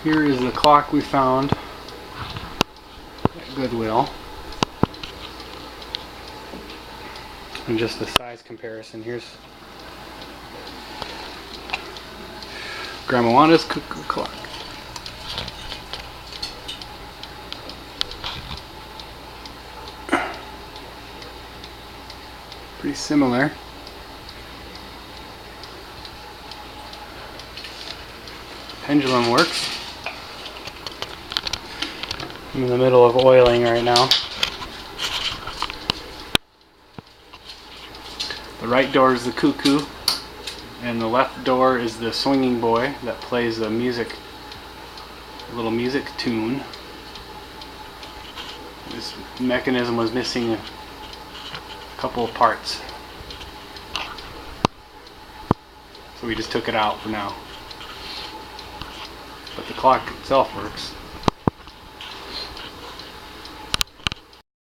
Here is the clock we found at Goodwill. And just the size comparison. Here's Grandma Wanda's cuckoo clock. Pretty similar. Pendulum works. I'm in the middle of oiling right now. The right door is the cuckoo, and the left door is the swinging boy that plays the music, a little music tune. This mechanism was missing a couple of parts, so we just took it out for now. But the clock itself works.